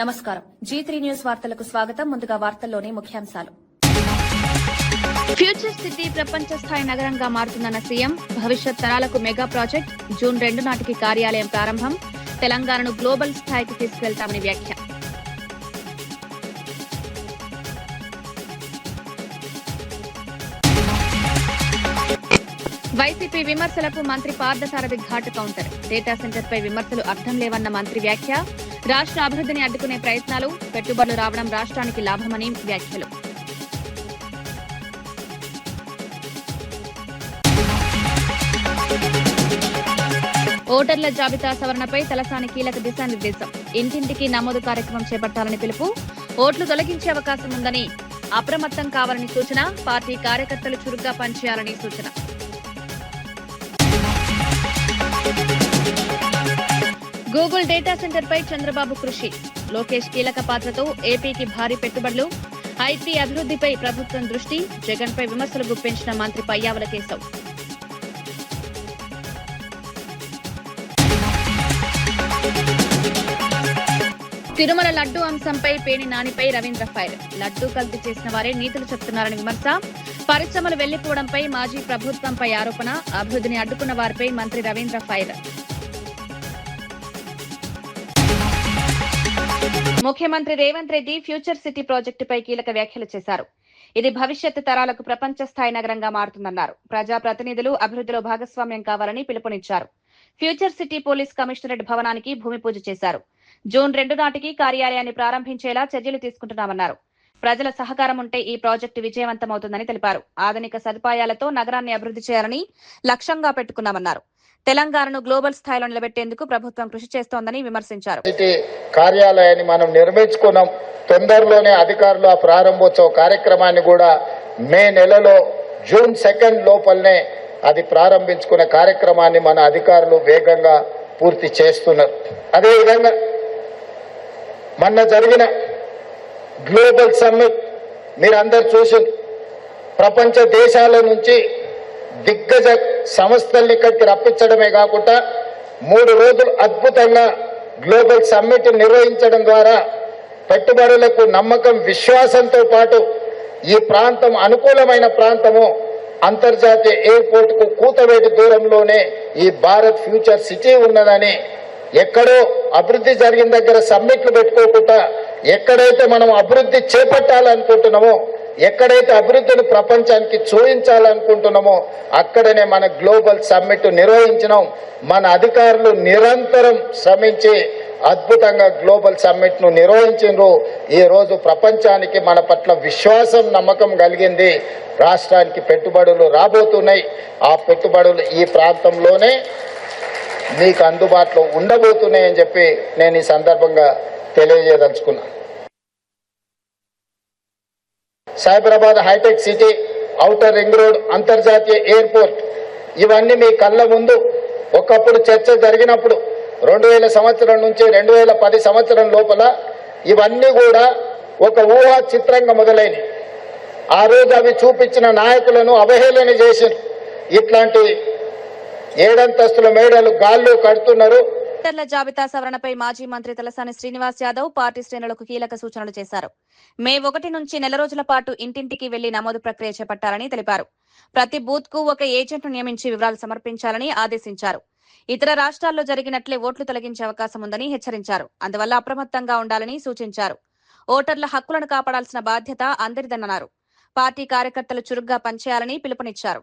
నమస్కారం. G3 news వార్తలకు స్వాగతం. ముందుగా వార్తల్లోని ముఖ్యాంశాలు. ఫ్యూచర్ సిటీ ప్రపంచ స్థాయి నగరంగా మారుతుందన్న సీఎం. భవిష్యత్ తరాలకు మెగా ప్రాజెక్ట్. జూన్ 2 నాటికి కార్యాలయం ప్రారంభం. తెలంగాణను గ్లోబల్ స్థాయికి తీసుకెళ్తామని వ్యాఖ్య. వైసీపీ విమర్శలకు మంత్రి పార్థసారథి ఘాటు కౌంటర్. డేటా సెంటర్పై విమర్శలు అర్థం లేవన్న మంత్రి వ్యాఖ్య. రాష్ట్ర అభివృద్ధిని అడ్డుకునే ప్రయత్నాలు, పెట్టుబడులు రావడం రాష్ట్రానికి లాభమని వ్యాఖ్యలు. ఓటర్ల జాబితా సవరణపై తలసాని కీలక దిశానిర్దేశం. ఇంటింటికి నమోదు కార్యక్రమం చేపట్టాలని పిలుపు. ఓట్లు తొలగించే అవకాశం ఉందని, అప్రమత్తం కావాలని సూచన. పార్టీ కార్యకర్తలు చురుగ్గా పనిచేయాలని సూచన. గూగుల్ డేటా సెంటర్ పై చంద్రబాబు కృషి. లోకేష్ కీలక పాత్రతో ఏపీకి భారీ పెట్టుబడులు. ఐటీ అభివృద్ధిపై ప్రభుత్వం దృష్టి. జగన్ పై విమర్శలు గుప్పించిన మంత్రి పయ్యావుల కేశవ్. తిరుమల లడ్డూ అంశంపై పేణి నానిపై రవీంద్ర ఫైర్. లడ్డూ కల్తీ చేసిన వారే నీతులు చెప్తున్నారని విమర్శ. పరిశ్రమలు వెళ్లిపోవడంపై మాజీ ప్రభుత్వంపై ఆరోపణ. అభివృద్ధిని అడ్డుకున్న వారిపై మంత్రి రవీంద్ర ఫైర్. ముఖ్యమంత్రి రేవంత్ రెడ్డి ఫ్యూచర్ సిటీ ప్రాజెక్టుపై కీలక వ్యాఖ్యలు చేశారు. ఇది భవిష్యత్ తరాలకు ప్రపంచ స్థాయి నగరంగా మారుతుందన్నారు. ప్రజాప్రతినిధులు అభివృద్ధిలో భాగస్వామ్యం కావాలని పిలుపునిచ్చారు. ఫ్యూచర్ సిటీ పోలీస్ కమిషనరేట్ భవనానికి భూమి పూజ చేశారు. జూన్ 2 నాటికి కార్యాలయాన్ని ప్రారంభించేలా చర్యలు తీసుకుంటున్నామన్నారు. ప్రజల సహకారం ఉంటే ఈ ప్రాజెక్టు విజయవంతమవుతుందని తెలిపారు. ఆధునిక సదుపాయాలతో నగరాన్ని అభివృద్ధి చేయాలని లక్ష్యంగా పెట్టుకున్నామన్నారు. తెలంగాణను గ్లోబల్ స్థాయిలో నిలబెట్టేందుకు ప్రభుత్వం కృషి చేస్తోందని విమర్శించారు. కార్యాలయాన్ని మనం నిర్మించుకున్నాం. తొందరలోనే అధికారులు ఆ ప్రారంభోత్సవ కార్యక్రమాన్ని కూడా మే నెలలో జూన్ 2 లోపలనే అది ప్రారంభించుకునే కార్యక్రమాన్ని మన అధికారులు వేగంగా పూర్తి చేస్తున్నారు. అదేవిధంగా మొన్న జరిగిన గ్లోబల్ సమ్మిట్ మీరందరూ చూసింది. ప్రపంచ దేశాల నుంచి దిగ్గజ సంస్థల్ని ఇక్కడికి రప్పించడమే కాకుండా 3 రోజులు అద్భుతంగా గ్లోబల్ సమ్మిట్ నిర్వహించడం ద్వారా పెట్టుబడులకు నమ్మకం, విశ్వాసంతో పాటు ఈ ప్రాంతం అనుకూలమైన ప్రాంతము. అంతర్జాతీయ ఎయిర్పోర్ట్ కు కూతవేటి దూరంలోనే ఈ భారత్ ఫ్యూచర్ సిటీ ఉన్నదని, ఎక్కడో అభివృద్ధి జరిగిన దగ్గర సమ్మిట్లు పెట్టుకోకుండా ఎక్కడైతే మనం అభివృద్ధి చేపట్టాలనుకుంటున్నామో, ఎక్కడైతే అభివృద్ధిని ప్రపంచానికి చూపించాలనుకుంటున్నామో అక్కడనే మన గ్లోబల్ సమ్మిట్ నిర్వహించినాం. మన అధికారులు నిరంతరం శ్రమించి అద్భుతంగా గ్లోబల్ సమ్మిట్ ను నిర్వహించారు. ఈ రోజు ప్రపంచానికి మన పట్ల విశ్వాసం, నమ్మకం కలిగింది. రాష్ట్రానికి పెట్టుబడులు రాబోతున్నాయి. ఆ పెట్టుబడులు ఈ ప్రాంతంలోనే మీకు అందుబాటులో ఉండబోతున్నాయని చెప్పి నేను ఈ సందర్భంగా తెలియజేయదలుచుకున్నా. Cyberabad hitech city, outer ring road, అంతర్జాతీయ ఎయిర్పోర్ట్ ఇవన్నీ మీ కళ్ళ ముందు ఒకప్పుడు చర్చ జరిగినప్పుడు 2000 సంవత్సరం నుంచి 2010 సంవత్సరం లోపల ఇవన్నీ కూడా ఒక ఊహా చిత్రంగా మొదలైనవి. ఆ రోజు అవి చూపించిన నాయకులను అవహేళన చేశారు. ఇట్లాంటి 7 అంతస్తుల మేడలు గాల్లో కడుతున్నారు. ఓటర్ల జాబితా సవరణపై మాజీ మంత్రి తలసాని శ్రీనివాస్ యాదవ్ పార్టీ శ్రేణులకు కీలక సూచనలు చేశారు. మే 1 నుంచి నెల రోజుల పాటు ఇంటింటికి వెళ్లి నమోదు ప్రక్రియ చేపట్టాలని తెలిపారు. ప్రతి బూత్ కు ఒక ఏజెంట్ను నియమించి వివరాలు సమర్పించాలని ఆదేశించారు. ఇతర రాష్ట్రాల్లో జరిగినట్లే ఓట్లు తొలగించే అవకాశం ఉందని హెచ్చరించారు. అందువల్ల అప్రమత్తంగా ఉండాలని సూచించారు. ఓటర్ల హక్కులను కాపాడాల్సిన బాధ్యత అందరిదన్నారు. పార్టీ కార్యకర్తలు చురుగ్గా పనిచేయాలని పిలుపునిచ్చారు.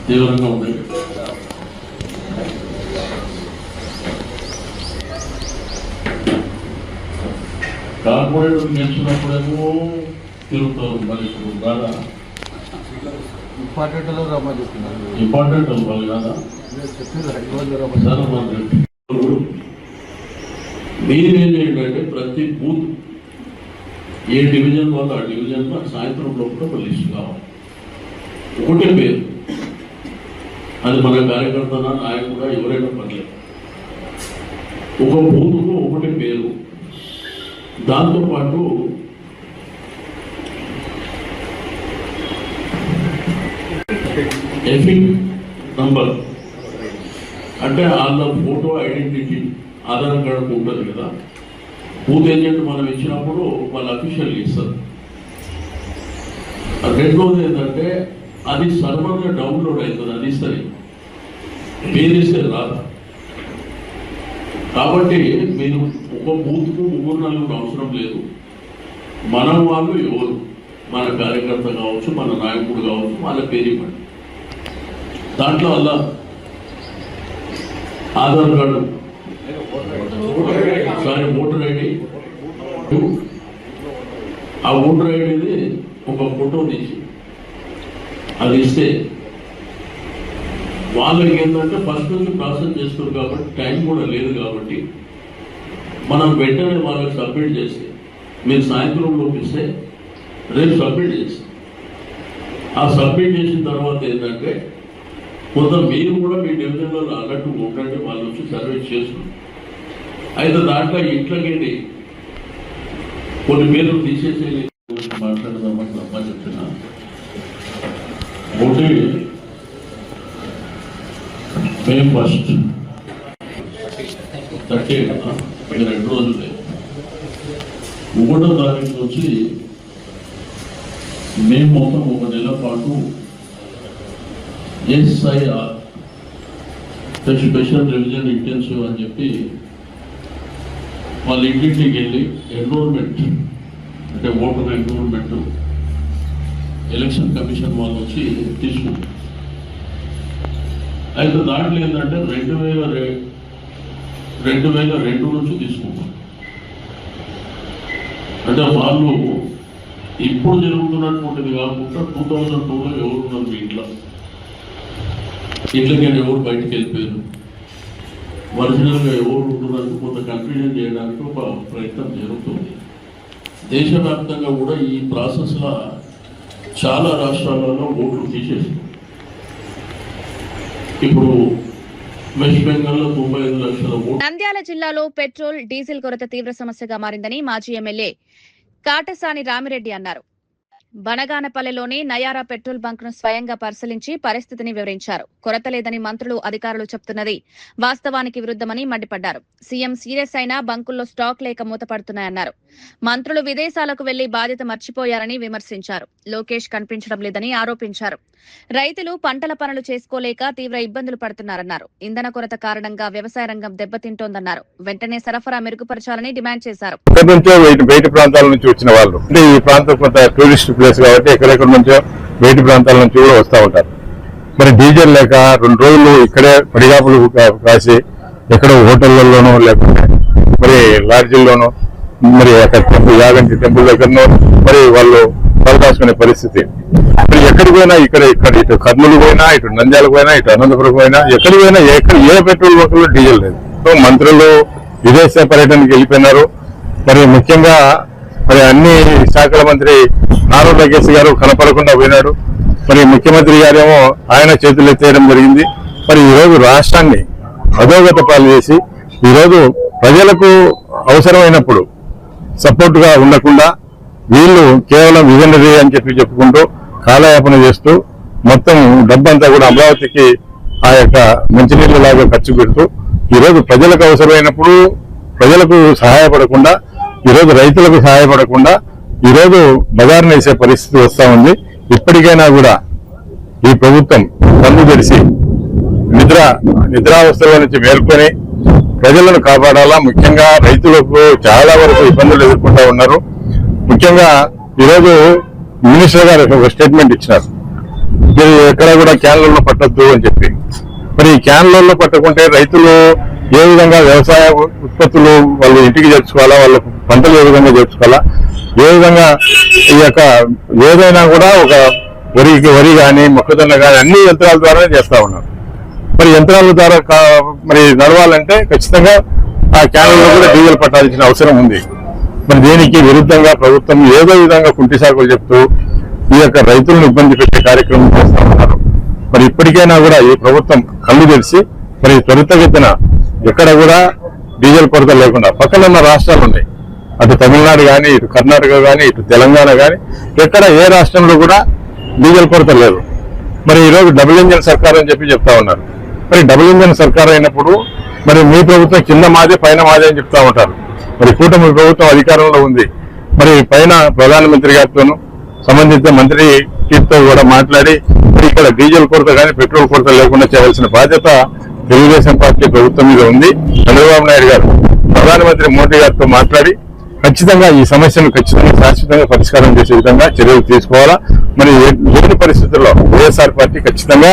తీవ్రంగా ఉంది. కార్పొరేటర్ గెలిచినప్పుడేమో తిరుగుతారు. మరి ఇప్పుడు బాగా ఇంపార్టెంట్ అవ్వాలి కదా. మెయిన్ ఏంటంటే ప్రతి బూత్ ఏ డివిజన్ వల్ల ఆ డివిజన్లో సాయంత్రం లోపల ఒక లిస్ట్ కావాలి. ఒకటే పేరు, అది మన కార్యకర్త నాయకుడు ఎవరైనా పర్లేదు. ఒక బూత్కు ఒకటే పేరు. దాంతోపాటు ఎఫిక్ నంబర్ అంటే వాళ్ళ ఫోటో ఐడెంటిటీ ఆధార్ కార్డు ఉంటుంది కదా, బూత్ ఏజెంట్ మనం ఇచ్చినప్పుడు వాళ్ళు అఫీషియల్గా ఇస్తారు. రెండోది ఏంటంటే అది సర్వర్గా డౌన్లోడ్ అవుతుంది, అది ఇస్తుంది, పేరు ఇస్తే రాదు. కాబట్టి మీరు ఒక బూత్కు 3-4 అవసరం లేదు. మనం వాళ్ళు ఎవరు, మన కార్యకర్త కావచ్చు, మన నాయకుడు కావచ్చు, వాళ్ళ పేరు ఇవ్వండి. దాంట్లో అలా ఆధార్ కార్డు, ఓటర్ ఐడి, ఆ ఓటర్ ఐడిది ఒక ఫోటో తీసి అది ఇస్తే వాళ్ళకి ఏంటంటే ఫస్ట్ నుంచి ప్రాసెస్ చేస్తారు కాబట్టి టైం కూడా లేదు. కాబట్టి మనం వెంటనే వాళ్ళకి సబ్మిట్ చేస్తే, మీరు సాయంత్రంలోకి ఇస్తే రేపు సబ్మిట్ చేస్తాం. ఆ సబ్మిట్ చేసిన తర్వాత ఏంటంటే కొంత మీరు కూడా మీ డివిజన్లో అన్నట్టు ఉండండి, వాళ్ళు వచ్చి సర్వీస్ చేస్తున్నారు. అయితే దాంట్లో ఇంట్లోకి కొన్ని పేర్లు తీసేసి మాట్లాడదామని తప్ప చెప్తున్నా. ఒకటి మే 1 30 కదా, 2 రోజులే. 1వ తారీఖు నుంచి మేము మొత్తం 1 నెల పాటు SIR స్పెషల్ రివిజన్ ఇంటెన్సివ్ అని చెప్పి వాళ్ళ ఇంటింటికి వెళ్ళి ఎన్రోల్మెంట్ అంటే ఓటర్ ఎన్రోల్మెంట్ ఎలక్షన్ కమిషన్ వాళ్ళు వచ్చి తీసుకుంటారు. అయితే దాంట్లో ఏంటంటే 2002 నుంచి తీసుకుంటారు. అంటే వాళ్ళు ఇప్పుడు జరుగుతున్నటువంటిది కాకుండా 2002లో ఎవరున్నారు మీ ఇంట్లోకి ఎవరు బయటకు వెళ్ళిపోయారు, ఒరిజినల్గా ఎవరు ఉంటున్నారు, కొంత కన్ఫ్యూజన్ చేయడానికి ఒక ప్రయత్నం జరుగుతుంది. దేశవ్యాప్తంగా కూడా ఈ ప్రాసెస్లో చాలా రాష్ట్రాలలో ఓట్లు తీసేస్తారు. ఇప్పుడు వెస్ట్ బెంగాల్లో 95 లక్షల ఓట్లు. నంద్యాల జిల్లాలో పెట్రోల్, డీజిల్ కొరత తీవ్ర సమస్యగా మారిందని మాజీ ఎమ్మెల్యే కాటసాని రామిరెడ్డి అన్నారు. బనగానపల్లెలోని నయారా పెట్రోల్ బంక్ ను స్వయంగా పరిశీలించి పరిస్థితిని వివరించారు. కొరత లేదని మంత్రులు, అధికారులు చెప్తున్నది వాస్తవానికి విరుద్ధమని మండిపడ్డారు. సీఎం సీరియస్ అయినా బంకుల్లో స్టాక్ లేక మూతపడుతున్నాయన్నారు. మంత్రులు విదేశాలకు వెళ్లి బాధ్యత మర్చిపోయారని విమర్శించారు. లోకేష్ కనిపించడం లేదని ఆరోపించారు. రైతులు పంటల పనులు చేసుకోలేక తీవ్ర ఇబ్బందులు పడుతున్నారన్నారు. ఇంధన కొరత కారణంగా వ్యవసాయ రంగం దెబ్బతింటోందన్నారు. వెంటనే సరఫరా మెరుగుపరచాలని డిమాండ్ చేశారు. బయట ప్రాంతాల నుంచి వచ్చిన వాళ్ళు అంటే ఈ ప్రాంతం కొంత టూరిస్ట్ ప్లేస్ కాబట్టి ఎక్కడెక్కడ నుంచో బయట ప్రాంతాల నుంచి కూడా వస్తూ ఉంటారు. మరి డీజిల్ లేక 2 రోజులు ఇక్కడే పడిగాపులు కాసి ఎక్కడో హోటళ్లలోనో లేకపోతే మరి లాడ్జీల్లోనో మరి అక్కడ టెంపుల్ యాగంటి టెంపుల్ దగ్గరనో మరి వాళ్ళు పరదాసుకునే పరిస్థితి. మరి ఎక్కడికి పోయినా ఇక్కడ ఇటు కర్నూలు పోయినా, ఇటు నంద్యాలకు పోయినా, ఇటు అనంతపురం పోయినా, ఎక్కడికి పోయినా ఏ పెట్రోల్ బంకుల్లో డీజిల్ లేదు. మంత్రులు విదేశ పర్యటనకి వెళ్ళిపోయినారు. మరి ముఖ్యంగా మరి అన్ని శాఖల మంత్రి నారా లోకేష్ గారు కనపడకుండా పోయినాడు. మరి ముఖ్యమంత్రి గారేమో ఆయన చేతులు ఎత్తేయడం జరిగింది. మరి ఈరోజు రాష్ట్రాన్ని అధోగత పాలు చేసి ఈరోజు ప్రజలకు అవసరమైనప్పుడు సపోర్ట్ గా ఉండకుండా వీళ్ళు కేవలం విజనరీ అని చెప్పుకుంటూ కాలయాపన చేస్తూ మొత్తం డబ్బంతా కూడా అమరావతికి ఆ యొక్క మంచినీళ్ళ లాగా ఖర్చు పెడుతూ ఈరోజు ప్రజలకు అవసరమైనప్పుడు ప్రజలకు సహాయపడకుండా, ఈరోజు రైతులకు సహాయపడకుండా ఈరోజు బజారును వేసే పరిస్థితి వస్తా ఉంది. ఇప్పటికైనా కూడా ఈ ప్రభుత్వం కన్ను తెరిచి నిద్రావస్థల నుంచి మేల్కొని ప్రజలను కాపాడాలా. ముఖ్యంగా రైతులకు చాలా వరకు ఇబ్బందులు ఎదుర్కొంటూ ఉన్నారు. ముఖ్యంగా ఈరోజు మినిస్టర్ గారు ఒక స్టేట్మెంట్ ఇచ్చినారు, మీరు ఎక్కడ కూడా క్యాన్లలో పట్టద్దు అని చెప్పి. మరి ఈ క్యాన్లలో పట్టకుంటే రైతులు ఏ విధంగా వ్యవసాయ ఉత్పత్తులు వాళ్ళు ఇంటికి చేర్చుకోవాలా, వాళ్ళ పంటలు ఏ విధంగా చేర్చుకోవాలా, ఏ విధంగా ఈ యొక్క ఏదైనా కూడా ఒక వరి కానీ మొక్కజొన్న కానీ అన్ని యంత్రాల ద్వారానే చేస్తా ఉన్నారు. మరి యంత్రాల ద్వారా మరి నడవాలంటే ఖచ్చితంగా ఆ క్యాన్లలో కూడా డీజిల్ పట్టాల్సిన అవసరం ఉంది. మరి దీనికి విరుద్ధంగా ప్రభుత్వం ఏదో విధంగా కుంటి సాకులు చెప్తూ ఈ యొక్క రైతులను ఇబ్బంది పెట్టే కార్యక్రమం చేస్తా ఉన్నారు. మరి ఇప్పటికైనా కూడా ఈ ప్రభుత్వం కళ్ళు తెరిచి మరి త్వరితగతిన ఎక్కడ కూడా డీజిల్ కొరత లేకుండా, పక్కన ఉన్న రాష్ట్రాలు ఉన్నాయి, అటు తమిళనాడు కానీ, ఇటు కర్ణాటక కానీ, ఇటు తెలంగాణ కానీ, ఎక్కడ ఏ రాష్ట్రంలో కూడా డీజిల్ కొరత లేదు. మరి ఈరోజు డబుల్ ఇంజన్ సర్కార్ అని చెప్పి చెప్తా ఉన్నారు. మరి డబుల్ ఇంజన్ సర్కార్ అయినప్పుడు మరి మీ ప్రభుత్వం కింద మాదే పైన మాదే అని చెప్తా ఉంటారు. మరి కూటమి ప్రభుత్వం అధికారంలో ఉంది. మరి పైన ప్రధానమంత్రి గారితోనూ సంబంధిత మంత్రితో కూడా మాట్లాడి మరి ఇక్కడ డీజిల్ కొరత కానీ పెట్రోల్ కొరత లేకుండా చేయవలసిన బాధ్యత తెలుగుదేశం పార్టీ ప్రభుత్వం మీద ఉంది. చంద్రబాబు నాయుడు గారు ప్రధానమంత్రి మోదీ గారితో మాట్లాడి ఖచ్చితంగా ఈ సమస్యను శాశ్వతంగా పరిష్కారం చేసే విధంగా చర్యలు తీసుకోవాలా. మరి లేని పరిస్థితుల్లో వైఎస్ఆర్ పార్టీ ఖచ్చితంగా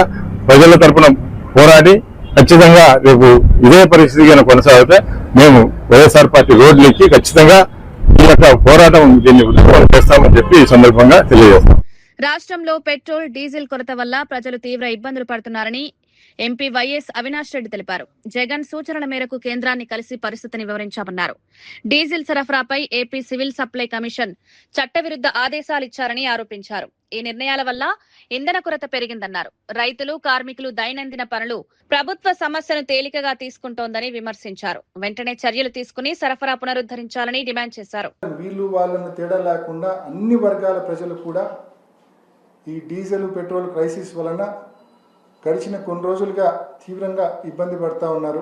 ప్రజల తరఫున పోరాడి ఖచ్చితంగా రేపు ఇదే పరిస్థితి కనుక కొనసాగితే మేము వైఎస్ఆర్ పార్టీ రోడ్లెక్కి ఖచ్చితంగా ఈ యొక్క పోరాటం దీన్ని ఉధృతం చేస్తామని చెప్పి ఈ సందర్భంగా తెలియజేస్తాం. రాష్ట్రంలో పెట్రోల్ డీజిల్ కొరత వల్ల ప్రజలు తీవ్ర ఇబ్బందులు పడుతున్నారని ఎంపీ వైఎస్ అవినాష్ రెడ్డి తెలిపారు. జగన్ సూచనల మేరకు కేంద్రాన్ని కలిసి పరిస్థితిని వివరించామన్నారు. డీజిల్ సరఫరాపై ఏపీ సివిల్ సప్లై కమిషన్ చట్టవిరుద్ధ ఆదేశాలిచ్చారని ఆరోపించారు. ఈ నిర్ణయాల వల్ల ఇంధన కొరత పెరిగిందన్నారు. రైతులు, కార్మికులు దైనందిన పనులు ప్రభుత్వ సమస్యను తేలికగా తీసుకుంటోందని విమర్శించారు. వెంటనే చర్యలు తీసుకుని సరఫరా పునరుద్ధరించాలని డిమాండ్ చేశారు. వీళ్ళు వాళ్ళను తేడా లేకుండా అన్ని వర్గాల ప్రజలు కూడా ఈ డీజిల్ పెట్రోల్ క్రైసిస్ వలన గడిచిన కొన్ని రోజులుగా తీవ్రంగా ఇబ్బంది పడుతూ ఉన్నారు.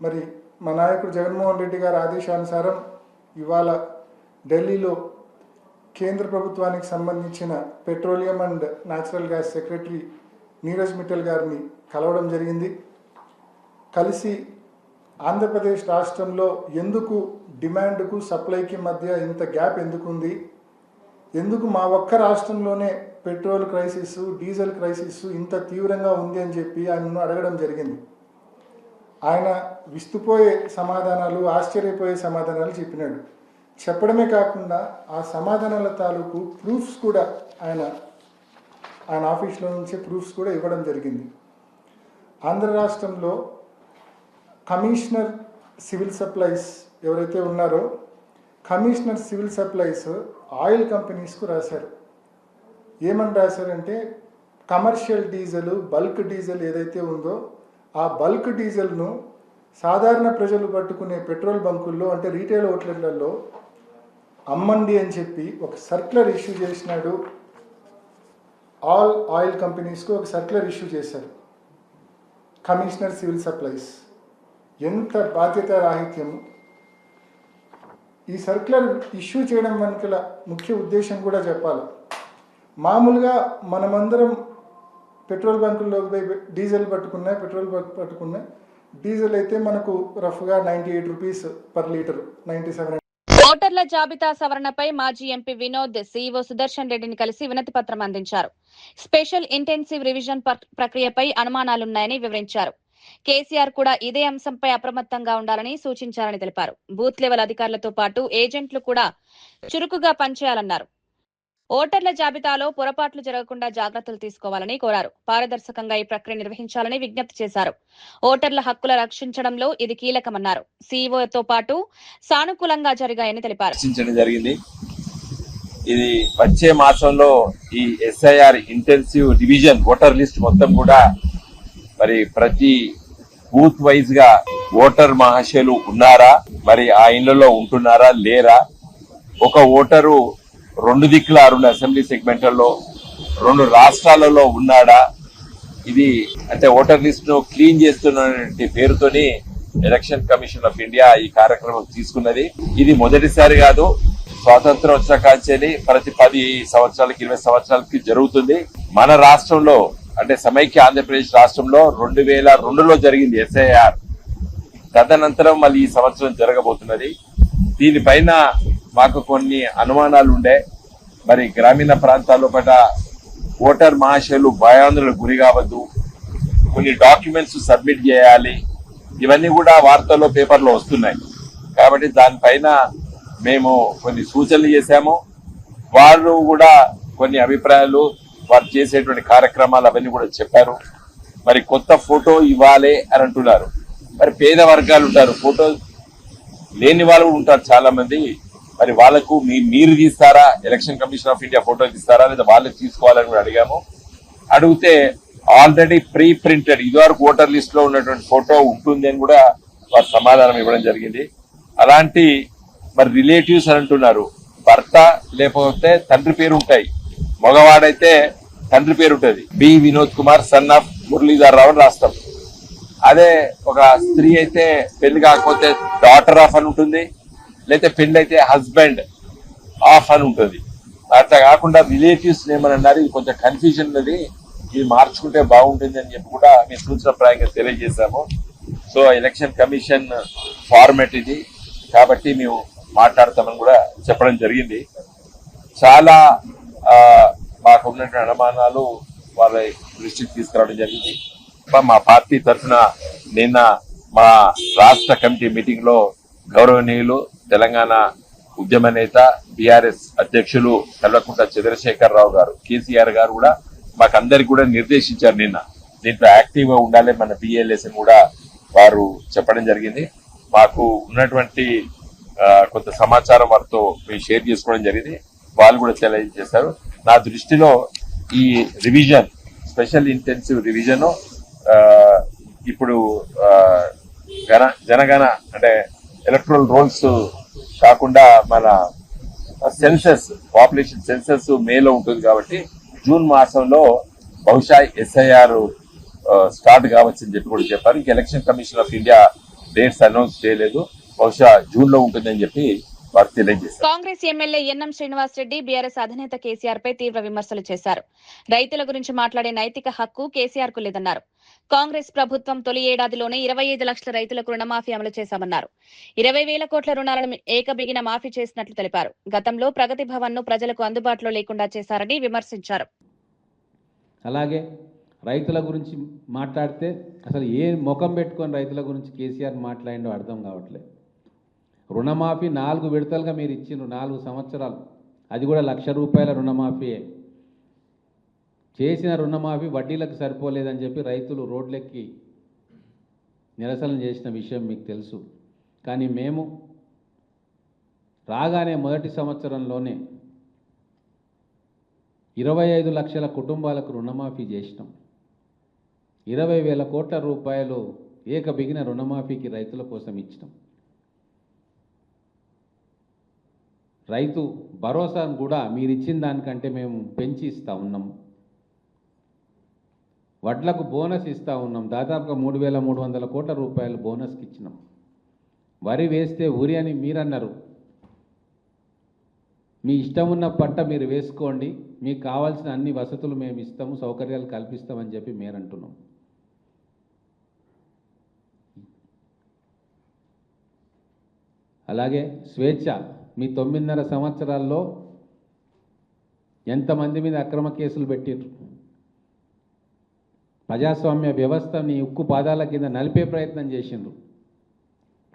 మరి మా నాయకుడు జగన్మోహన్ రెడ్డి గారి ఆదేశానుసారం ఇవాళ ఢిల్లీలో కేంద్ర ప్రభుత్వానికి సంబంధించిన petroleum and natural gas secretary Neeraj Mittal గారిని కలవడం జరిగింది. కలిసి ఆంధ్రప్రదేశ్ రాష్ట్రంలో ఎందుకు డిమాండ్కు సప్లైకి మధ్య ఇంత గ్యాప్ ఎందుకుంది, ఎందుకు మా ఒక్క రాష్ట్రంలోనే పెట్రోల్ క్రైసిస్, డీజిల్ క్రైసిస్ ఇంత తీవ్రంగా ఉంది అని చెప్పి ఆయనను అడగడం జరిగింది. ఆయన విస్తుపోయే సమాధానాలు, ఆశ్చర్యపోయే సమాధానాలు చెప్పినాడు. చెప్పడమే కాకుండా ఆ సమాధానాల తాలూకు ప్రూఫ్స్ కూడా ఆయన ఆఫీస్లో నుంచే ప్రూఫ్స్ కూడా ఇవ్వడం జరిగింది. ఆంధ్ర రాష్ట్రంలో కమిషనర్ సివిల్ సప్లైస్ ఎవరైతే ఉన్నారో కమిషనర్ సివిల్ సప్లైస్ ఆయిల్ కంపెనీస్కు రాశారు. ఏమని రాశారంటే కమర్షియల్ డీజిల్, బల్క్ డీజిల్ ఏదైతే ఉందో ఆ బల్క్ డీజిల్ను సాధారణ ప్రజలు పట్టుకునే పెట్రోల్ బంకుల్లో అంటే రీటైల్ అవుట్లెట్లలో అమ్మండి అని చెప్పి ఒక సర్క్యులర్ ఇష్యూ చేసినాడు. ఆల్ ఆయిల్ కంపెనీస్కు ఒక సర్క్యులర్ ఇష్యూ చేశారు కమిషనర్ సివిల్ సప్లైస్. ఎంత బాధ్యత రాహిత్యము! ఈ సర్క్యులర్ ఇష్యూ చేయడం వెనుకల ముఖ్య ఉద్దేశం కూడా చెప్పాలి. మామూలుగా మనమందరం పెట్రోల్ బంకుల్లోకి పోయి డీజిల్ పట్టుకున్నా, పెట్రోల్ పట్టుకున్నా డీజిల్ అయితే మనకు రఫ్గా 98 రూపీస్ పర్ లీటర్, 97. ఓటర్ల జాబితా సవరణపై మాజీ ఎంపీ వినోద్ సీఈఓ సుదర్శన్ రెడ్డిని కలిసి వినతి పత్రం అందించారు. స్పెషల్ ఇంటెన్సివ్ రివిజన్ ప్రక్రియపై అనుమానాలున్నాయని వివరించారు. కేసీఆర్ కూడా ఇదే అంశంపై అప్రమత్తంగా ఉండాలని సూచించారని తెలిపారు. బూత్ లెవెల్ అధికారులతో పాటు ఏజెంట్లు కూడా చురుకుగా పనిచేయాలన్నారు. ఓటర్ల జాబితాలో పొరపాట్లు జరగకుండా జాగ్రత్తలు తీసుకోవాలని కోరారు. పారదర్శకంగా ఈ ప్రక్రియ నిర్వహించాలని విజ్ఞప్తి చేశారు. ఓటర్ల హక్కుల రక్షించడంలో ఇది కీలకమన్నారు. సీఈఓతో పాటు సానుకూలంగా జరిగాయని తెలిపారు. ఇది వచ్చే మాసంలో ఈ SIR intensive division voter list మొత్తం కూడా మరి ప్రతి బూత్ వైజ్ గా ఓటర్ మహాశయులు ఉన్నారా, మరి ఆ ఇళ్లలో ఉంటున్నారా లేరా, ఒక ఓటరు 2 దిక్కుల 2 అసెంబ్లీ సెగ్మెంట్లలో 2 రాష్ట్రాలలో ఉన్నాడా, ఇది అంటే ఓటర్ లిస్ట్ ను క్లీన్ చేస్తున్న పేరుతోని ఎలక్షన్ కమిషన్ ఆఫ్ ఇండియా ఈ కార్యక్రమం తీసుకున్నది. ఇది మొదటిసారి కాదు, స్వాతంత్రం వచ్చిన కాంచేని ప్రతి 10 సంవత్సరాలకి 20 సంవత్సరాలకి జరుగుతుంది. మన రాష్ట్రంలో అంటే సమైక్య ఆంధ్రప్రదేశ్ రాష్ట్రంలో 2002లో జరిగింది ఎస్ఐఆర్. తదనంతరం మళ్ళీ ఈ సంవత్సరం జరగబోతున్నది. దీనిపైన మాకు కొన్ని అనుమానాలు ఉండే, మరి గ్రామీణ ప్రాంతాల్లో పట ఓటర్ మహాశయులు భయాందోళనకు గురి కావద్దు, కొన్ని డాక్యుమెంట్స్ సబ్మిట్ చేయాలి, ఇవన్నీ కూడా వార్తల్లో పేపర్లో వస్తున్నాయి. కాబట్టి దానిపైన మేము కొన్ని సూచనలు చేశాము. వాళ్ళు కూడా కొన్ని అభిప్రాయాలు, వారు చేసేటువంటి కార్యక్రమాలు అవన్నీ కూడా చెప్పారు. మరి కొత్త ఫోటో ఇవ్వాలి అని అంటున్నారు. మరి పేద వర్గాలు ఉంటారు, ఫోటో లేని వాళ్ళు ఉంటారు చాలా మంది. మరి వాళ్లకు మీరు తీస్తారా, election commission of India photo తీస్తారా, లేదా వాళ్ళకి తీసుకోవాలని కూడా అడిగాము. అడిగితే ఆల్రెడీ ప్రీ ప్రింటెడ్ ఇదివరకు ఓటర్ లిస్ట్ లో ఉన్నటువంటి ఫోటో ఉంటుంది అని కూడా వారు సమాధానం ఇవ్వడం జరిగింది. అలాంటి మరి రిలేటివ్స్ అని అంటున్నారు, భర్త లేకపోతే తండ్రి పేరు ఉంటాయి. మగవాడైతే తండ్రి పేరు ఉంటుంది, B Vinod Kumar son of Muralidhar Rao అని రాస్తాం. అదే ఒక స్త్రీ అయితే పెళ్లి కాకపోతే డాటర్ ఆఫ్ అని ఉంటుంది, లేకపోతే పెళ్లి అయితే హస్బెండ్ ఆఫ్ అని ఉంటుంది. అట్లా కాకుండా రిలేటివ్స్ నేమ్ అని అన్నారు. ఇది కొంచెం కన్ఫ్యూజన్ ఉన్నది, ఇది మార్చుకుంటే బాగుంటుంది అని చెప్పి కూడా మేము సూచనప్రాయంగా తెలియజేశాము. సో ఎలక్షన్ కమిషన్ ఫార్మాట్ ఇది కాబట్టి మేము మాట్లాడతామని కూడా చెప్పడం జరిగింది. చాలా మాకు ఉన్నటువంటి అనుమానాలు వాళ్ళ దృష్టికి తీసుకురావడం జరిగింది. మా పార్టీ తరఫున నిన్న మా రాష్ట్ర కమిటీ మీటింగ్ లో గౌరవనీయులు తెలంగాణ ఉద్యమ నేత బీఆర్ఎస్ అధ్యక్షులు కల్వకుంట్ల చంద్రశేఖర్ రావు గారు, కేసీఆర్ గారు కూడా మాకందరికి కూడా నిర్దేశించారు. నిన్న దీంట్లో యాక్టివ్ గా ఉండాలి మన బిఎల్ఎస్ అని కూడా వారు చెప్పడం జరిగింది. మాకు ఉన్నటువంటి కొంత సమాచారం వారితో మేము షేర్ చేసుకోవడం జరిగింది, వాళ్ళు కూడా తెలియజేశారు. నా దృష్టిలో ఈ రివిజన్, స్పెషల్ ఇంటెన్సివ్ రివిజన్ ఇప్పుడు జనగణ అంటే ఎలక్ట్రల్ రోల్స్ కాకుండా మన సెన్సస్, పాపులేషన్ సెన్సస్ మేలో ఉంటుంది కాబట్టి జూన్ మాసంలో బహుశా ఎస్ఐఆర్ స్టార్ట్ కావచ్చు అని చెప్పి కూడా చెప్పారు. ఇంక election commission of India dates announce చేయలేదు, బహుశా జూన్ లో ఉంటుందని చెప్పి వారు తెలియజేశారు. Congress MLA NM Srinivas Reddy BRS అధినేత కేసీఆర్ పై తీవ్ర విమర్శలు చేశారు. రైతుల గురించి మాట్లాడే నైతిక హక్కు కేసీఆర్ కు లేదన్నారు. కాంగ్రెస్ ప్రభుత్వం తొలి ఏడాదిలోనే 25 లక్షల రైతులకు రుణమాఫీ అమలు చేశామన్నారు. 20,000 కోట్ల రుణాలను ఏకబిగిన మాఫీ చేసినట్లు తెలిపారు. గతంలో ప్రగతి భవన్ ను ప్రజలకు అందుబాటులో లేకుండా చేశారని విమర్శించారు. అలాగే రైతుల గురించి మాట్లాడితే అసలు ఏ ముఖం పెట్టుకొని రైతుల గురించి కేసీఆర్ మాట్లాడిండో అర్థం కావట్లేదు. రుణమాఫీ 4 విడతలుగా మీరు ఇచ్చిండ్రు, 4 సంవత్సరాలు, అది కూడా ₹1,00,000 రుణమాఫీయే. చేసిన రుణమాఫీ వడ్డీలకు సరిపోలేదని చెప్పి రైతులు రోడ్లెక్కి నిరసన చేసిన విషయం మీకు తెలుసు. కానీ మేము రాగానే మొదటి సంవత్సరంలోనే 25 లక్షల కుటుంబాలకు రుణమాఫీ చేసినాం. 20,000 కోట్ల రూపాయలు ఏకబిగిన రుణమాఫీకి రైతుల కోసం ఇచ్చినాం. రైతు భరోసాను కూడా మీరు ఇచ్చిన దానికంటే మేము పెంచి ఇస్తూ ఉన్నాం. వడ్లకు బోనస్ ఇస్తూ ఉన్నాం, దాదాపుగా 3,300 కోట్ల రూపాయలు బోనస్కి ఇచ్చినాం. వరి వేస్తే ఉరి అని మీరన్నారు, మీ ఇష్టం ఉన్న పంట మీరు వేసుకోండి, మీకు కావాల్సిన అన్ని వసతులు మేము ఇస్తాము, సౌకర్యాలు కల్పిస్తామని చెప్పి మేము అంటున్నాం. అలాగే స్వేచ్ఛ, మీ 9.5 సంవత్సరాల్లో ఎంతమంది మీద అక్రమ కేసులు పెట్టిండ్రు. ప్రజాస్వామ్య వ్యవస్థని ఉక్కు పాదాల కింద నలిపే ప్రయత్నం చేసిండ్రు.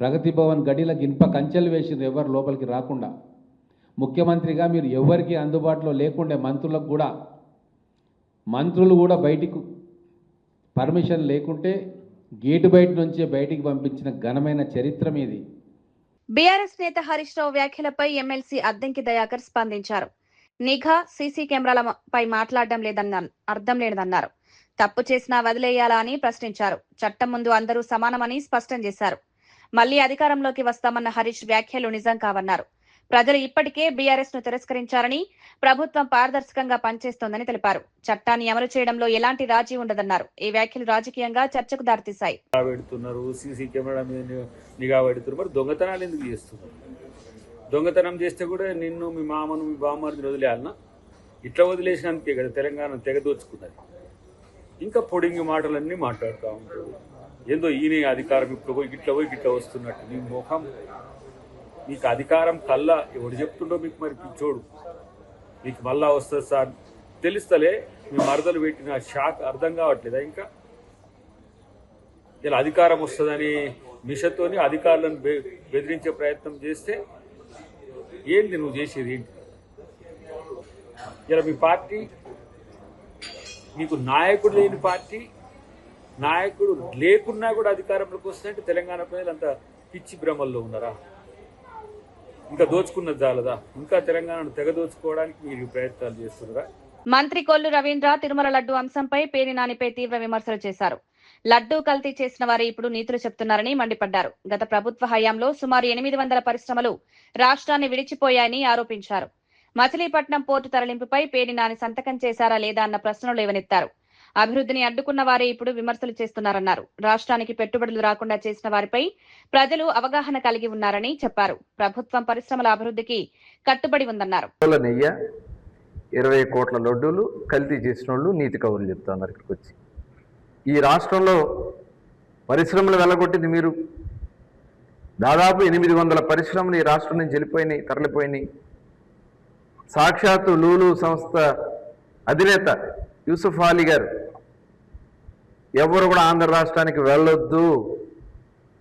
ప్రగతి భవన్ గడిలకు ఇనుప కంచెలు వేసిండ్రు ఎవరు లోపలికి రాకుండా. ముఖ్యమంత్రిగా మీరు ఎవరికి అందుబాటులో లేకుండే మంత్రులు కూడా బయటికి పర్మిషన్ లేకుంటే గేటు బయట నుంచే బయటికి పంపించిన ఘనమైన చరిత్ర మీది. బీఆర్ఎస్ నేత హరీష్ రావు వ్యాఖ్యలపై ఎమ్మెల్సీ అద్దంకి దయాకర్ స్పందించారు. నిఘా, సీసీ కెమెరాలపై మాట్లాడడం అర్థం లేదన్నారు. తప్పు చేసినా వదిలేయాలా అని ప్రశ్నించారు. చట్టం ముందు అందరూ సమానమని స్పష్టం చేశారు. మళ్లీ అధికారంలోకి వస్తామన్న హరీష్ వ్యాఖ్యలు నిజం కావన్నారు. ప్రజలు ఇప్పటికే బీఆర్ఎస్ ను తిరస్కరించారని, ప్రభుత్వం పారదర్శకంగా పనిచేస్తోందని తెలిపారు. చట్టాన్ని అమలు చేయడంలో ఎలాంటి రాజీ ఉండదన్నారు. ఈ వ్యాఖ్యలు రాజకీయంగా చర్చకు దారితీశాయి. సీసీ కెమెరా మీద నిఘా పెడుతున్నారు, మరి దొంగతనాలు ఎందుకు చేస్తున్నారు? దొంగతనం చేస్తే కూడా నిన్ను, మీ మామను, మీ బామ్మని వదిలేయాలన్నా? ఇట్లా వదిలేసినందుకే కదా తెలంగాణ తెగదోచుకున్నది. ఇంకా పొడింగి మాటలన్నీ మాట్లాడుతూ ఉంటారు. ఏందో ఈయన అధికారం ఇప్పుడు పోయి గిట్ల వస్తున్నట్టు. నీ ముఖం, మీకు అధికారం కల్లా ఎవడు చెప్తుండో మీకు మరి పిచ్చోడు. మీకు మళ్ళా వస్తుంది సార్ తెలుస్తలే, మీ మరదలు పెట్టిన షాక్ అర్థం కావట్లేదా? ఇంకా ఇలా అధికారం వస్తుందని మిషతోని అధికారులను బెదిరించే ప్రయత్నం చేస్తే ఏంటి నువ్వు చేసేది? ఏంటి ఇలా మీ పార్టీ, మీకు నాయకుడు లేని పార్టీ, నాయకుడు లేకున్నా కూడా అధికారంలోకి వస్తుందంటే తెలంగాణ ప్రజలంతా పిచ్చి భ్రమల్లో ఉన్నారా? ఇంకా దోచుకున్నది చాలదా? ఇంకా తెలంగాణను తెగదోచుకోవడానికి మీరు ప్రయత్నాలు చేస్తున్నారా? మంత్రి కొల్లు రవీంద్ర తిరుమల లడ్డు అంశంపై పేర్ని నానిపై తీవ్ర విమర్శలు చేశారు. లడ్డూ కల్తీ చేసిన వారే ఇప్పుడు నీతులు చెప్తున్నారని మండిపడ్డారు. గత ప్రభుత్వ హయాంలో సుమారు 800 పరిశ్రమలు రాష్ట్రాన్ని విడిచిపోయాయని ఆరోపించారు. మచిలీపట్నం పోర్టు తరలింపుపై పేర్ని నాని సంతకం చేశారా లేదా అన్న ప్రశ్నలు లేవనెత్తారు. అభివృద్ధిని అడ్డుకున్న వారే ఇప్పుడు విమర్శలు చేస్తున్నారన్నారు. రాష్ట్రానికి పెట్టుబడులు రాకుండా చేసిన వారిపై ప్రజలు అవగాహన కలిగి ఉన్నారని చెప్పారు. ప్రభుత్వం పరిశ్రమల అభివృద్ధికి కట్టుబడి ఉందన్నారు. 20 కోట్ల లడ్డూలు కల్తీ చేసిన వాళ్ళు నీతి కబుర్లు చెప్తున్నారు. ఇక్కడికి వచ్చి ఈ రాష్ట్రంలో పరిశ్రమలు వెళ్ళగొట్టింది మీరు. దాదాపు 800 పరిశ్రమలు ఈ రాష్ట్రం నుంచి వెళ్ళిపోయినాయి, తరలిపోయినాయి. సాక్షాత్తు లూలు సంస్థ అధినేత యూసుఫ్ అలీ గారు ఎవరు కూడా ఆంధ్ర రాష్ట్రానికి వెళ్ళొద్దు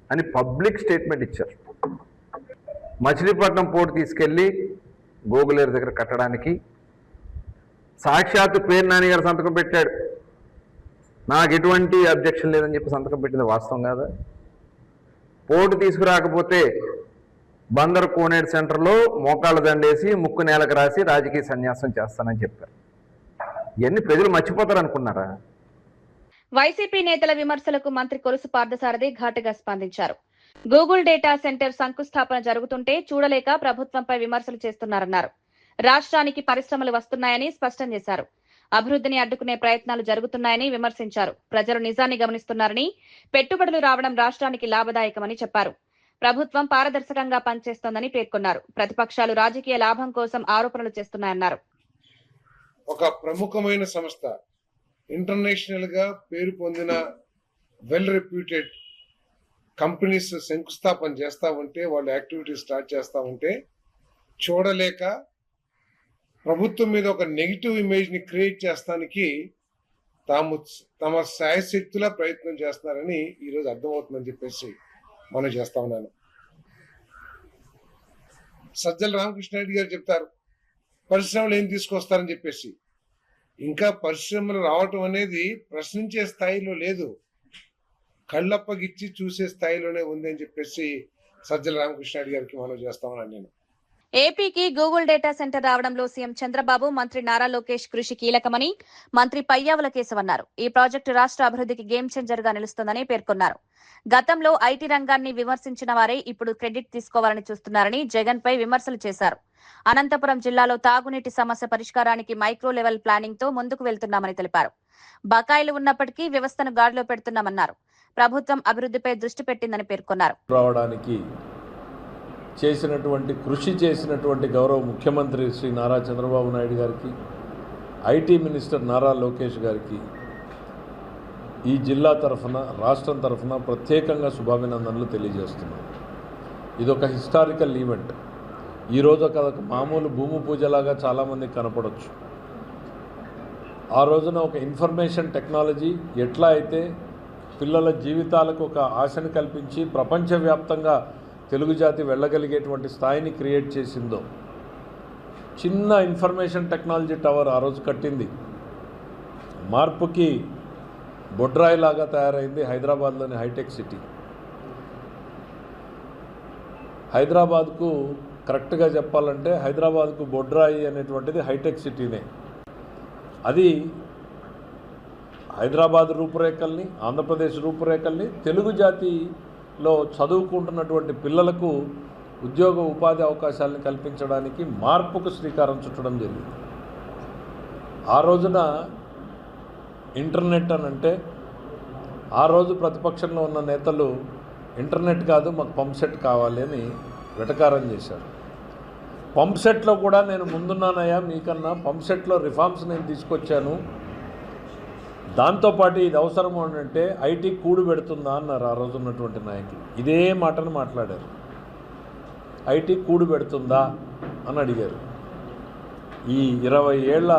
అని పబ్లిక్ స్టేట్మెంట్ ఇచ్చారు. మచిలీపట్నం పోర్టు తీసుకెళ్లి గోగులేరు దగ్గర కట్టడానికి సాక్షాత్తు పేర్ని నాని గారు సంతకం పెట్టాడు. నాకు ఎటువంటి అబ్జెక్షన్ లేదని చెప్పి సంతకం పెట్టింది వాస్తవం కాదా? పోర్టు తీసుకురాకపోతే బందర్ కోనేరు సెంటర్లో మోకాళ్ళ దండేసి ముక్కు నేలకు రాసి రాజకీయ సన్యాసం చేస్తానని చెప్పారు. ఇవన్నీ ప్రజలు మర్చిపోతారు అనుకున్నారా? వైసీపీ నేతల విమర్శలకు మంత్రి కొలుసు పార్థసారథి ఘాటుగా స్పందించారు. గూగుల్ డేటా సెంటర్ శంకుస్థాపన జరుగుతుంటే చూడలేక ప్రభుత్వంపై విమర్శలు చేస్తున్నారన్నారు. రాష్ట్రానికి పరిశ్రమలు వస్తున్నాయని స్పష్టం చేశారు. అభివృద్ధిని అడ్డుకునే ప్రయత్నాలు జరుగుతున్నాయని విమర్శించారు. ప్రజలు నిజాన్ని గమనిస్తున్నారని, పెట్టుబడులు రావడం రాష్ట్రానికి లాభదాయకమని చెప్పారు. ప్రభుత్వం పారదర్శకంగా పనిచేస్తోందని పేర్కొన్నారు. ప్రతిపక్షాలు రాజకీయ లాభం కోసం ఆరోపణలు చేస్తున్నాయన్నారు. ఒక ప్రముఖమైన సంస్థ, ఇంటర్నేషనల్ గా పేరు పొందిన వెల్ రెప్యూటెడ్ కంపెనీస్ శంకుస్థాపన చేస్తా ఉంటే, వాళ్ళు యాక్టివిటీస్ స్టార్ట్ చేస్తా ఉంటే చూడలేక ప్రభుత్వం మీద ఒక నెగిటివ్ ఇమేజ్ ని క్రియేట్ చేస్తానికి తమ శాయశక్తులా ప్రయత్నం చేస్తున్నారని ఈరోజు అర్థమవుతుందని చెప్పేసి మనం చేస్తా ఉన్నాను. సజ్జల రామకృష్ణారెడ్డి గారు చెప్తారు పరిశ్రమలు ఏం తీసుకొస్తారని చెప్పేసి. ఇంకా పరిశ్రమలు రావటం అనేది ప్రశ్నించే స్థాయిలో లేదు, కళ్ళప్పగిచ్చి చూసే స్థాయిలోనే ఉంది అని చెప్పేసి సజ్జల రామకృష్ణారెడ్డి గారికి మనం చేస్తా ఉన్నాను నేను. ఏపీకి గూగుల్ డేటా సెంటర్ రావడంలో సీఎం చంద్రబాబు, మంత్రి నారా లోకేష్ కృషి కీలకమని మంత్రి పయ్యావుల కేశవ్ అన్నారు. ఈ ప్రాజెక్టు రాష్ట్ర అభివృద్ధికి గేమ్ చేంజర్ గా నిలుస్తుందని పేర్కొన్నారు. గతంలో ఐటీ రంగాన్ని విమర్శించిన వారే ఇప్పుడు క్రెడిట్ తీసుకోవాలని చూస్తున్నారని జగన్ పై విమర్శలు చేశారు. అనంతపురం జిల్లాలో తాగునీటి సమస్య పరిష్కారానికి మైక్రో లెవెల్ ప్లానింగ్ తో ముందుకు వెళ్తున్నామని తెలిపారు. బకాయిలు ఉన్నప్పటికీ వ్యవస్థను గాడిలో పెడుతున్నామన్నారు. ప్రభుత్వం అభివృద్ధిపై దృష్టి పెట్టిందని పేర్కొన్నారు. చేసినటువంటి కృషి చేసినటువంటి గౌరవ ముఖ్యమంత్రి శ్రీ నారా చంద్రబాబు నాయుడు గారికి, ఐటీ మినిస్టర్ నారా లోకేష్ గారికి ఈ జిల్లా తరఫున, రాష్ట్రం తరఫున ప్రత్యేకంగా శుభాభినందనలు తెలియజేస్తున్నాం. ఇదొక హిస్టారికల్ ఈవెంట్. ఈరోజు ఒక మామూలు భూమి పూజలాగా చాలామంది కనపడవచ్చు. ఆ రోజున ఒక ఇన్ఫర్మేషన్ టెక్నాలజీ ఎట్లా అయితే పిల్లల జీవితాలకు ఒక ఆశను కల్పించి ప్రపంచవ్యాప్తంగా తెలుగు జాతి వెళ్ళగలిగేటువంటి స్థాయిని క్రియేట్ చేసిందో, చిన్న ఇన్ఫర్మేషన్ టెక్నాలజీ టవర్ ఆ రోజు కట్టింది. మార్పుకి బొడ్రాయి లాగా తయారైంది హైదరాబాద్లోని హైటెక్ సిటీ. హైదరాబాద్కు కరెక్ట్గా చెప్పాలంటే హైదరాబాద్కు బొడ్రాయి అనేటువంటిది హైటెక్ సిటీనే. అది హైదరాబాద్ రూపురేఖల్ని, ఆంధ్రప్రదేశ్ రూపురేఖల్ని, తెలుగు జాతిలో చదువుకుంటున్నటువంటి పిల్లలకు ఉద్యోగ ఉపాధి అవకాశాలను కల్పించడానికి మార్పుకు శ్రీకారం చుట్టడం జరిగింది. ఆ రోజున ఇంటర్నెట్ అని అంటే ఆ రోజు ప్రతిపక్షంలో ఉన్న నేతలు ఇంటర్నెట్ కాదు మాకు పంప్ సెట్ కావాలి అని వెటకారం చేశారు. పంప్ సెట్లో కూడా నేను ముందున్నానయ్యా మీకన్నా, పంప్ సెట్లో రిఫార్మ్స్ నేను తీసుకొచ్చాను, దాంతోపాటు ఇది అవసరము అని అంటే ఐటీ కూడు పెడుతుందా అన్నారు ఆ రోజు ఉన్నటువంటి నాయకులు. ఇదే మాటను మాట్లాడారు. ఐటీ కూడు పెడుతుందా అని అడిగారు. ఈ 20 ఏళ్ల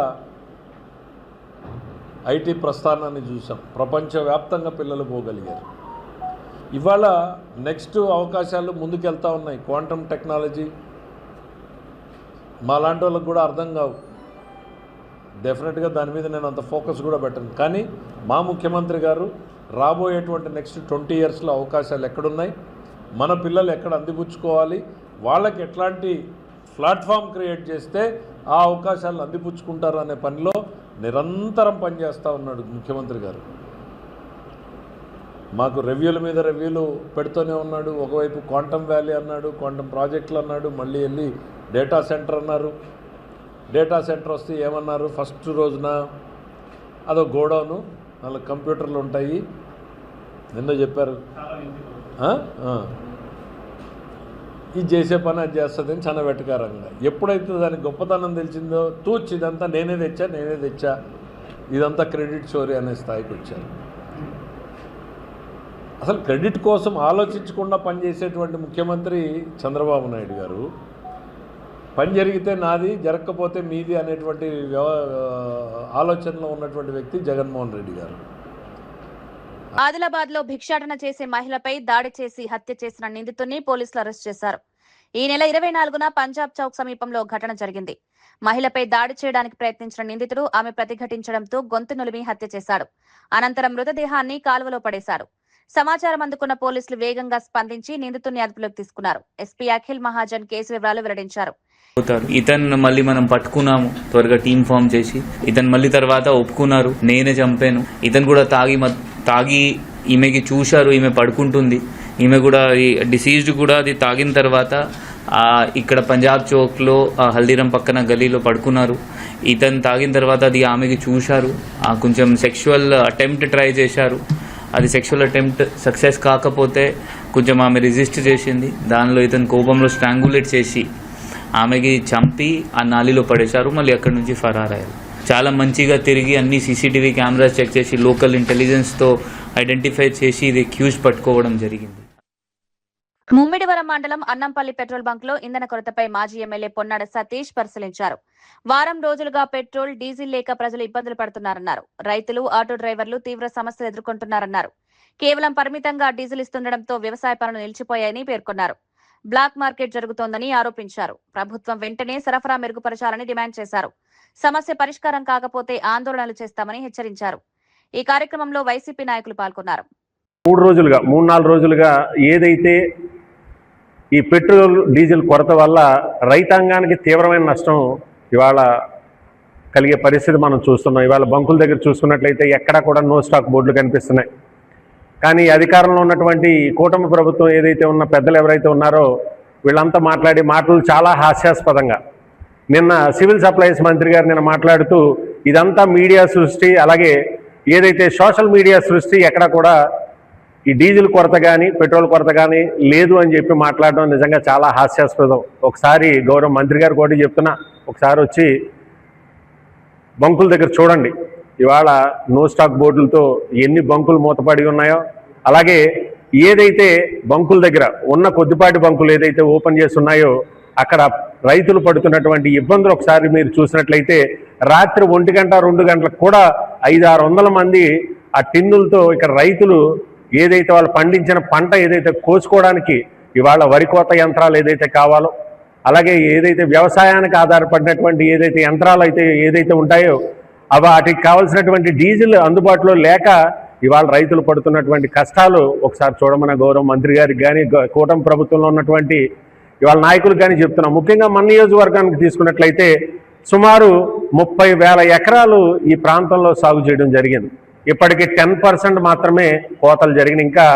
ఐటీ ప్రస్థానాన్ని చూసాం. ప్రపంచవ్యాప్తంగా పిల్లలు పోగలిగారు. ఇవాళ నెక్స్ట్ అవకాశాలు ముందుకెళ్తా ఉన్నాయి. క్వాంటమ్ టెక్నాలజీ మాలాంటి వాళ్ళకు కూడా అర్థం కావు. డెఫినెట్గా దాని మీద నేను అంత ఫోకస్ కూడా పెట్టను. కానీ మా ముఖ్యమంత్రి గారు రాబోయేటువంటి నెక్స్ట్ 20 ఇయర్స్లో అవకాశాలు ఎక్కడున్నాయి, మన పిల్లలు ఎక్కడ అందిపుచ్చుకోవాలి, వాళ్ళకి ఎట్లాంటి ప్లాట్ఫామ్ క్రియేట్ చేస్తే ఆ అవకాశాలను అందిపుచ్చుకుంటారు అనే పనిలో నిరంతరం పనిచేస్తూ ఉన్నాడు ముఖ్యమంత్రి గారు. మాకు రివ్యూల మీద రివ్యూలు పెడుతూనే ఉన్నాడు. ఒకవైపు క్వాంటమ్ వ్యాలీ అన్నాడు, క్వాంటమ్ ప్రాజెక్టులు అన్నాడు, మళ్ళీ వెళ్ళి డేటా సెంటర్ అన్నారు. డేటా సెంటర్ వస్తే ఏమన్నారు ఫస్ట్ రోజున అదో గోడౌను 4 కంప్యూటర్లు ఉంటాయి నిన్న చెప్పారు. ఇది చేసే పని అది చేస్తుంది అని చాలా వెటకారంగా. ఎప్పుడైతే దానికి గొప్పతనం తెలిసిందో తూచి ఇదంతా నేనే తెచ్చా ఇదంతా క్రెడిట్ స్టోరీ అనే స్థాయికి వచ్చారు. అసలు క్రెడిట్ కోసం ఆలోచించకుండా పనిచేసేటువంటి ముఖ్యమంత్రి చంద్రబాబు నాయుడు గారు, పని జరిగితే నాది జరగకపోతే మీది అనేటువంటి ఆలోచనలో ఉన్నటువంటి వ్యక్తి జగన్మోహన్ రెడ్డి గారు. ఆదిలాబాద్ లో భిక్షాటన చేసే మహిళపై దాడి చేసి హత్య చేసిన నిందితుడిని పోలీసులు అరెస్ట్ చేశారు. ఈ నెల 24న పంజాబ్ చౌక్ సమీపంలో ఘటన జరిగింది. మహిళపై దాడి చేయడానికి ప్రయత్నించిన నిందితుడు ఆమె ప్రతిఘటించడంతో గొంతు నులిమి హత్య చేశాడు. అనంతరం మృతదేహాన్ని కాలువలో పడేశారు. సమాచారం అందుకున్న పోలీసులు వేగంగా స్పందించి నిందితుడిని అదుపులోకి తీసుకున్నారు. ఎస్పీ అఖిల్ మహాజన్ కేసు వివరాలు వెల్లడించారు. ఇతను మళ్ళీ మనం పట్టుకున్నాము, త్వరగా టీం ఫామ్ చేసి ఇతను మళ్ళీ తర్వాత ఒప్పుకున్నారు నేనే చంపాను. ఇతను కూడా తాగి ఈమెకి చూశారు, ఈమె పడుకుంటుంది. ఈమె కూడా డిసీజ్డ్ కూడా అది తాగిన తర్వాత ఇక్కడ పంజాబ్ చౌక్లో హల్దీరామ్ పక్కన గలీలో పడుకున్నారు. ఇతను తాగిన తర్వాత అది ఆమెకి చూశారు, కొంచెం సెక్షువల్ అటెంప్ట్ ట్రై చేశారు. అది సెక్షువల్ అటెంప్ట్ సక్సెస్ కాకపోతే కొంచెం ఆమె రెసిస్ట్ చేసింది. దానిలో ఇతను కోపంలో స్ట్రాంగులేట్ చేసి ఆమెకి చంపి ఆ నాలిలో పడేశారు. మళ్ళీ అక్కడి నుంచి ఫరారయ్యారు. చాలా మంచిగా తిరిగి అన్ని సీసీటీవీ కెమెరాస్ చెక్ చేసి లోకల్ ఇంటెలిజెన్స్తో ఐడెంటిఫై చేసి ఇది అక్యూజ్ పట్టుకోవడం జరిగింది. ముమ్మిడివరం మండలం అన్నంపల్లి పెట్రోల్ బంక్ లో ఇంధన కొరతపై మాజీ ఎమ్మెల్యే పొన్నాడ సతీష్ పరిశీలించారు. వారం రోజులుగా పెట్రోల్, డీజిల్ లేక ప్రజలు ఇబ్బందులు పడుతున్నారన్నారు. రైతులు, ఆటో డ్రైవర్లు తీవ్ర సమస్యలు ఎదుర్కొంటున్నారన్నారు. కేవలం పరిమితంగా డీజిల్ ఇస్తుండటంతో వ్యవసాయ పనులు నిలిచిపోయాయని పేర్కొన్నారు. బ్లాక్ మార్కెట్ జరుగుతోందని ఆరోపించారు. ప్రభుత్వం వెంటనే సరఫరా మెరుగుపరచాలని డిమాండ్ చేశారు. సమస్య పరిష్కారం కాకపోతే ఆందోళనలు చేస్తామని హెచ్చరించారు. ఈ కార్యక్రమంలో వైసీపీ నాయకులు పాల్గొన్నారు. 3-4 రోజులుగా ఏదైతే ఈ పెట్రోల్, డీజిల్ కొరత వల్ల రైతాంగానికి తీవ్రమైన నష్టం ఇవాళ కలిగే పరిస్థితి మనం చూస్తున్నాం. ఇవాళ బంకుల దగ్గర చూసుకున్నట్లయితే ఎక్కడా కూడా నో స్టాక్ బోర్డులు కనిపిస్తున్నాయి. కానీ అధికారంలో ఉన్నటువంటి కూటమి ప్రభుత్వం ఏదైతే ఉన్న పెద్దలు ఎవరైతే ఉన్నారో వీళ్ళంతా మాట్లాడే మాటలు చాలా హాస్యాస్పదంగా. నిన్న సివిల్ సప్లైస్ మంత్రి గారు నిన్న మాట్లాడుతూ ఇదంతా మీడియా సృష్టి, అలాగే ఏదైతే సోషల్ మీడియా సృష్టి, ఎక్కడ కూడా ఈ డీజిల్ కొరత కానీ పెట్రోల్ కొరత కానీ లేదు అని చెప్పి మాట్లాడడం నిజంగా చాలా హాస్యాస్పదం. ఒకసారి గౌరవ మంత్రి గారు కూడా చెప్తున్నా, ఒకసారి వచ్చి బంకుల దగ్గర చూడండి. ఇవాళ నో స్టాక్ బోర్డులతో ఎన్ని బంకులు మూతపడి ఉన్నాయో, అలాగే ఏదైతే బంకుల దగ్గర ఉన్న కొద్దిపాటి బంకులు ఏదైతే ఓపెన్ చేసి ఉన్నాయో అక్కడ రైతులు పడుతున్నటువంటి ఇబ్బందులు ఒకసారి మీరు చూసినట్లయితే రాత్రి 1 గంట 2 గంటలకు కూడా 500-600 మంది ఆ టిన్నులతో ఇక్కడ రైతులు ఏదైతే వాళ్ళు పండించిన పంట ఏదైతే కోసుకోవడానికి ఇవాళ వరి కోత యంత్రాలు ఏదైతే కావాలో, అలాగే ఏదైతే వ్యవసాయానికి ఆధారపడినటువంటి ఏదైతే యంత్రాలు అయితే ఏదైతే ఉంటాయో వాటికి కావాల్సినటువంటి డీజిల్ అందుబాటులో లేక ఇవాళ రైతులు పడుతున్నటువంటి కష్టాలు ఒకసారి చూడమన్న గౌరవ మంత్రి గారికి కానీ కూటమి ప్రభుత్వంలో ఉన్నటువంటి ఇవాళ నాయకులకు కానీ చెప్తున్నాం. ముఖ్యంగా మన నియోజకవర్గానికి తీసుకున్నట్లయితే సుమారు 30,000 ఎకరాలు ఈ ప్రాంతంలో సాగు చేయడం జరిగింది. ఇప్పటికీ 10% మాత్రమే కోతలు జరిగినాయి. ఇంకా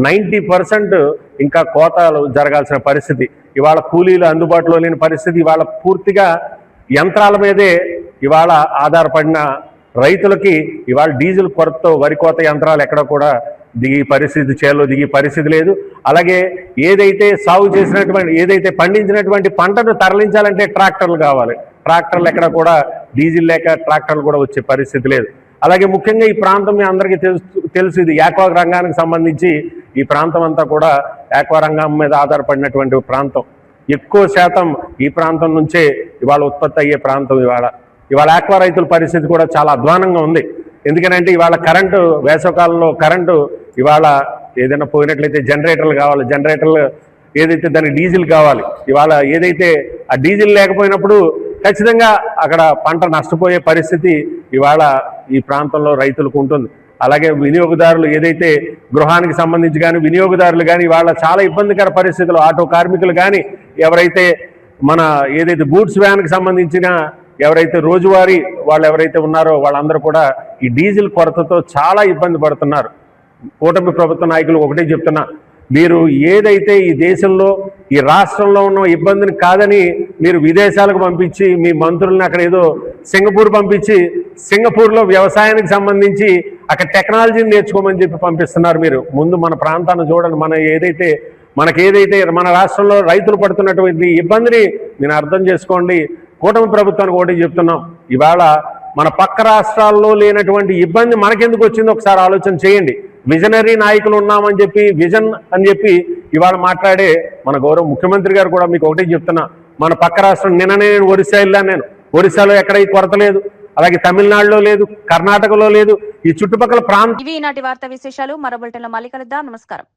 90% ఇంకా కోతలు జరగాల్సిన పరిస్థితి. ఇవాళ కూలీలు అందుబాటులో లేని పరిస్థితి. ఇవాళ పూర్తిగా యంత్రాల మీదే ఇవాళ ఆధారపడిన రైతులకి ఇవాళ డీజిల్ కొరతతో వరి కోత యంత్రాలు ఎక్కడ కూడా దిగి పరిస్థితి, చేలో దిగి పరిస్థితి లేదు. అలాగే ఏదైతే సాగు చేసినటువంటి ఏదైతే పండించినటువంటి పంటను తరలించాలంటే ట్రాక్టర్లు కావాలి. ట్రాక్టర్లు ఎక్కడ కూడా డీజిల్ లేక ట్రాక్టర్లు కూడా వచ్చే పరిస్థితి లేదు. అలాగే ముఖ్యంగా ఈ ప్రాంతం మీ అందరికీ తెలుసు, ఇది యాక్వా రంగానికి సంబంధించి ఈ ప్రాంతం అంతా కూడా యాక్వా రంగం మీద ఆధారపడినటువంటి ప్రాంతం. ఎక్కువ శాతం ఈ ప్రాంతం నుంచే ఇవాళ ఉత్పత్తి అయ్యే ప్రాంతం. ఇవాళ యాక్వా రైతుల పరిస్థితి కూడా చాలా అధ్వానంగా ఉంది. ఎందుకంటే ఇవాళ కరెంటు, వేసవకాలంలో కరెంటు ఇవాళ ఏదైనా పోయినట్లయితే జనరేటర్లు కావాలి, జనరేటర్లు ఏదైతే దానికి డీజిల్ కావాలి. ఇవాళ ఏదైతే ఆ డీజిల్ లేకపోయినప్పుడు ఖచ్చితంగా అక్కడ పంట నష్టపోయే పరిస్థితి ఇవాళ ఈ ప్రాంతంలో రైతులకు ఉంటుంది. అలాగే వినియోగదారులు ఏదైతే గృహానికి సంబంధించి కానీ వినియోగదారులు కానీ ఇవాళ చాలా ఇబ్బందికర పరిస్థితులు, ఆటో కార్మికులు కానీ ఎవరైతే మన ఏదైతే గూడ్స్ వ్యాన్కి సంబంధించిన ఎవరైతే రోజువారీ వాళ్ళు ఎవరైతే ఉన్నారో వాళ్ళందరూ కూడా ఈ డీజిల్ కొరతతో చాలా ఇబ్బంది పడుతున్నారు. కూటమి ప్రభుత్వ నాయకులు ఒకటే చెప్తున్నా, మీరు ఏదైతే ఈ దేశంలో ఈ రాష్ట్రంలో ఉన్న ఇబ్బందిని కాదని మీరు విదేశాలకు పంపించి మీ మంత్రుల్ని అక్కడ ఏదో సింగపూర్ పంపించి సింగపూర్లో వ్యవసాయానికి సంబంధించి అక్కడ టెక్నాలజీని నేర్చుకోమని చెప్పి పంపిస్తున్నారు. మీరు ముందు మన ప్రాంతాన్ని చూడండి. మనకేదైతే మన రాష్ట్రంలో రైతులు పడుతున్నటువంటి ఇబ్బందిని మీరు అర్థం చేసుకోండి. కూటమి ప్రభుత్వానికి ఒకటి చెప్తున్నాం, ఇవాళ మన పక్క రాష్ట్రాల్లో లేనటువంటి ఇబ్బంది మనకెందుకు వచ్చిందో ఒకసారి ఆలోచన చేయండి. విజనరీ నాయకులు ఉన్నామని చెప్పి విజన్ అని చెప్పి ఇవాళ మాట్లాడే మన గౌరవ ముఖ్యమంత్రి గారు కూడా మీకు ఒకటే చెప్తున్నా, మన పక్క రాష్ట్రం నిన్ననే నేను ఒరిస్సా వెళ్ళాను. ఒరిస్సాలో ఎక్కడ ఈ కొరత లేదు, అలాగే తమిళనాడులో లేదు, కర్ణాటకలో లేదు, ఈ చుట్టుపక్కల ప్రాంతం. ఇవి ఈనాటి వార్తా విశేషాలు. మరో బులెటిన్లో మళ్ళీ కలుద్దాం. నమస్కారం.